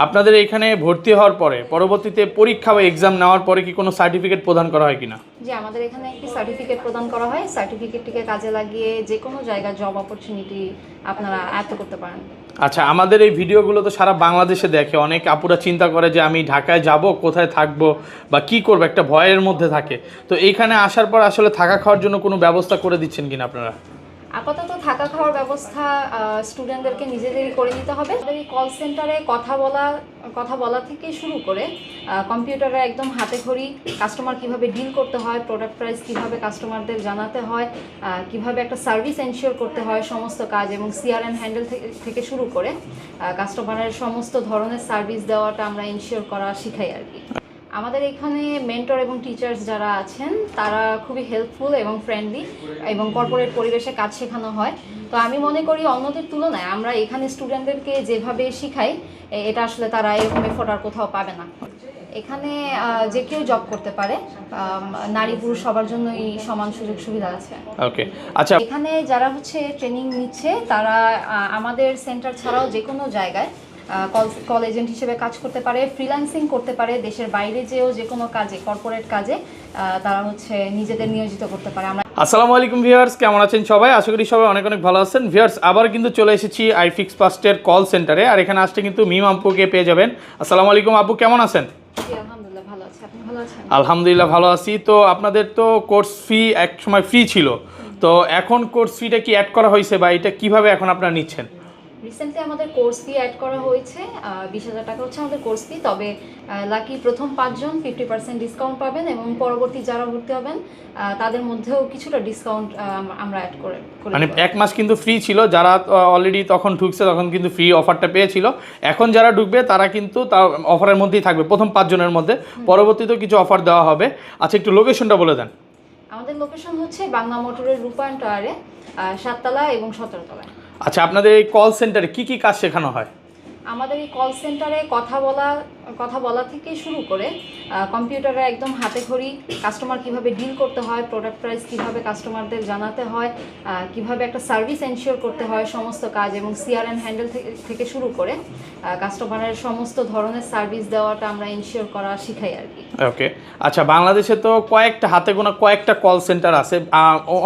আপনাদের এখানে ভর্তি হওয়ার পরে পরবর্তীতে পরীক্ষা বা এক্সাম নেওয়ার পরে কি কোনো সার্টিফিকেট প্রদান করা হয় কিনা? জি, আমাদের এখানে একটি সার্টিফিকেট প্রদান করা হয়। সার্টিফিকেটটিকে কাজে লাগিয়ে যে কোনো জায়গায় জব অপরচুনিটি আপনারা আয়ত্ত করতে পারেন। আচ্ছা, আমাদের এই ভিডিওগুলো তো সারা বাংলাদেশে দেখে, অনেক আপুরা চিন্তা করে যে আমি ঢাকায় যাব, কোথায় থাকবো বা কি করবো, একটা ভয়ের মধ্যে থাকে। তো এইখানে আসার পর আসলে থাকা খাওয়ার জন্য কোনো ব্যবস্থা করে দিচ্ছেন কিনা আপনারা? আপাতত থাকা খাওয়ার ব্যবস্থা স্টুডেন্টদেরকে নিজেদেরই করে নিতে হবে। আমাদের এই কল সেন্টারে কথা বলা থেকে শুরু করে কম্পিউটারে একদম হাতে খড়ি কাস্টমার কিভাবে ডিল করতে হয়, প্রোডাক্ট প্রাইস কিভাবে কাস্টমারদের জানাতে হয়, কিভাবে একটা সার্ভিস এনশিওর করতে হয়, সমস্ত কাজ এবং সিআরএম হ্যান্ডেল থেকে শুরু করে কাস্টমারের সমস্ত ধরনের সার্ভিস দেওয়াটা আমরা এনশিওর করা শিখাই আর কি। আমাদের এখানে মেন্টর এবং টিচার্স যারা আছেন তারা খুবই হেল্পফুল এবং ফ্রেন্ডলি এবং কর্পোরেট পরিবেশে কাজ শেখানো হয়। তো আমি মনে করি অন্যদের তুলনায় আমরা এখানে স্টুডেন্টদেরকে যেভাবে শিখাই এটা আসলে তারা এরকম এফোর্ট আর কোথাও পাবে না। এখানে যে কেউ জব করতে পারে, নারী পুরুষ সবার জন্যই সমান সুযোগ সুবিধা আছে। ওকে, আচ্ছা, এখানে যারা ট্রেনিং নিচ্ছে তারা আমাদের সেন্টার ছাড়াও যে কোনো জায়গায় কল এজেন্ট হিসেবে কাজ করতে পারে, ফ্রিল্যান্সিং করতে পারে, দেশের বাইরে যেও যে কোনো কাজে, কর্পোরেট কাজে তারা নিজেদের নিয়োজিত করতে পারে। আমরা আসসালামু আলাইকুম ভিউয়ার্স, কেমন আছেন সবাই? আশা করি সবাই অনেক অনেক ভালো আছেন। ভিউয়ার্স, আবার কিন্তু চলে এসেছি আইফিক্স ফার্স্টের কল সেন্টারে, আর এখানে আসতে কিন্তু মিম আপুকে পেয়ে যাবেন। আসসালামু আলাইকুম আপু, কেমন আছেন? আলহামদুলিল্লাহ ভালো আছি, আপনি ভালো আছেন? আলহামদুলিল্লাহ ভালো আছি। তো আপনাদের তো কোর্স ফি এক সময় ফ্রি ছিল, তো এখন কোর্স ফিটা কি অ্যাড করা হয়েছে বা এটা কিভাবে এখন আপনারা নিচ্ছেন? রিসেন্টলি আমাদের কোর্স ফি অ্যাড করা হয়েছে, 20,000 টাকা হচ্ছে আমাদের কোর্স ফি। তবে লাকি প্রথম 5 জন 50% ডিসকাউন্ট পাবেন এবং পরবর্তী যারা ভর্তি হবেন তাদের মধ্যেও কিছুটা ডিসকাউন্ট আমরা অ্যাড করে মানে এক মাস কিন্তু ফ্রি ছিল, যারা অলরেডি তখন ঢুকছে তখন কিন্তু ফ্রি অফারটা পেয়েছিল। এখন যারা ঢুকবে তারা কিন্তু তার অফারের মধ্যেই থাকবে, প্রথম 5 জনের মধ্যে। পরবর্তীতেও কিছু অফার দেওয়া হবে। আচ্ছা, একটু লোকেশনটা বলে দেন। আমাদের লোকেশন হচ্ছে বাংলা মোটরের রূপায়ণ টাওয়ারে, 7 তলা এবং 17 তলায়। আচ্ছা, আপনাদের এই কল সেন্টারে কি কি কাজ শেখানো হয়? আমাদের এই কল সেন্টারে কথা বলা থেকে শুরু করে কম্পিউটারে একদম হাতে খড়ি কাস্টমার কিভাবে ডিল করতে হয়, প্রোডাক্ট প্রাইস কিভাবে কাস্টমারদের জানাতে হয়, কিভাবে একটা সার্ভিস এনশিওর করতে হয়, সমস্ত কাজ এবং সিআরএম হ্যান্ডেল থেকে শুরু করে কাস্টমারের সমস্ত ধরনের সার্ভিস দেওয়াটা আমরা এনশিওর করা শিখাই আর কি। ওকে, আচ্ছা, বাংলাদেশে তো হাতে গোনা কয়েকটা কল সেন্টার আছে,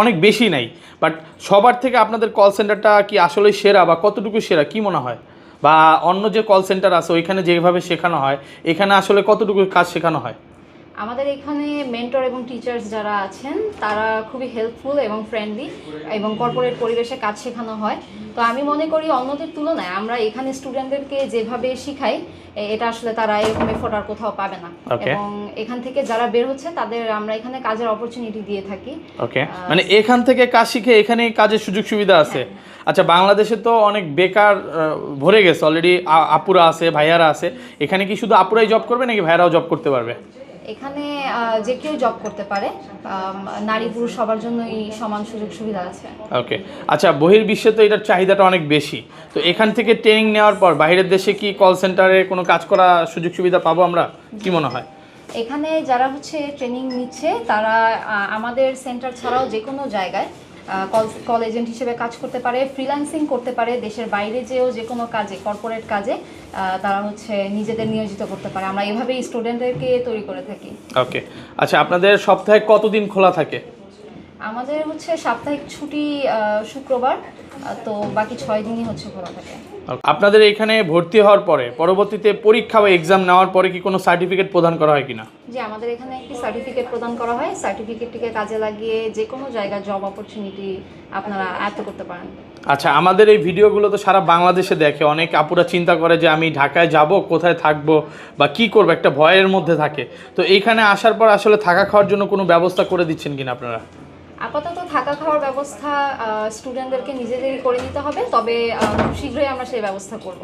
অনেক বেশি নাই, বাট সবার থেকে আপনাদের কল সেন্টারটা কি আসলে সেরা বা কতটুকু সেরা কি মনে হয়? বা অন্য যে কল সেন্টার আছে ওইখানে যেভাবে শেখানো হয় এখানে আসলে কতটুকু কাজ শেখানো হয়? আমাদের এখানে মেন্টর এবং টিচার্স যারা আছেন তারা খুবই হেল্পফুল এবং ফ্রেন্ডলি এবং কর্পোরেট পরিবেশে কাজ শেখানো হয়। তো আমি মনে করি অন্যদের তুলনায় আমরা এখানে স্টুডেন্টদেরকে যেভাবে শিখাই এটা আসলে তারা এরকম এফোর্ট আর কোথাও পাবে না। এবং এখান থেকে যারা বের হচ্ছে তাদের আমরা এখানে কাজের অপরচুনিটি দিয়ে থাকি। ওকে, মানে এখান থেকে কাজ শিখে এখানে কাজের সুযোগ সুবিধা আছে। আচ্ছা, বাংলাদেশে তো অনেক বেকার ভরে গেছে অলরেডি, আপুরা আছে, ভাইয়ারা আছে। এখানে কি শুধু আপুরাই জব করবে নাকি ভাইয়ারাও জব করতে পারবে? এখানে যে কেউ জব করতে পারে, নারী পুরুষ সবার জন্যই সমান সুযোগ সুবিধা আছে। ওকে, আচ্ছা, বহির্বিশ্বে তো এটার চাহিদাটা অনেক বেশি। তো এখান থেকে ট্রেনিং নেওয়ার পর বাইরের দেশে কি কল সেন্টারে কোনো কাজ করা সুযোগ সুবিধা পাবো আমরা, কি মনে হয়? এখানে যারা ট্রেনিং নিচ্ছে তারা আমাদের সেন্টার ছাড়াও যে কোনো জায়গায় কল এজেন্ট হিসেবে কাজ করতে পারে, ফ্রিল্যান্সিং করতে পারে, দেশের বাইরে যেও যে কোনো কাজে, কর্পোরেট কাজে তারা নিজেদের নিয়োজিত করতে পারে। আমরা এভাবেই স্টুডেন্টদেরকে তৈরি করে থাকি। ওকে, আচ্ছা, আপনাদের সপ্তাহে কতদিন খোলা থাকে? আমাদের সাপ্তাহিক ছুটি শুক্রবার, তো বাকি 6 দিনই খোলা থাকে। আপনাদের এখানে ভর্তি হওয়ার পরে পরবর্তীতে পরীক্ষা বা এক্সাম নেওয়ার পরে কি কোনো সার্টিফিকেট প্রদান করা হয় কিনা? জি, আমাদের এখানে একটি সার্টিফিকেট প্রদান করা হয়। সার্টিফিকেটটিকে কাজে লাগিয়ে যে কোনো জায়গায় জব অপরচুনিটি আপনারা আয়ত্ত করতে পারেন। আচ্ছা, আমাদের এই ভিডিওগুলো তো সারা বাংলাদেশে দেখে, অনেক আপুরা চিন্তা করে যে আমি ঢাকায় যাব, কোথায় থাকবো বা কি করবো, একটা ভয়ের মধ্যে থাকে। তো এইখানে আসার পর আসলে থাকা খাওয়ার জন্য কোনো ব্যবস্থা করে দিচ্ছেন কিনা আপনারা? আপাতত থাকা খাওয়ার ব্যবস্থা স্টুডেন্টদেরকে নিজেদেরই করে নিতে হবে, তবে খুব শীঘ্রই আমরা সেই ব্যবস্থা করব।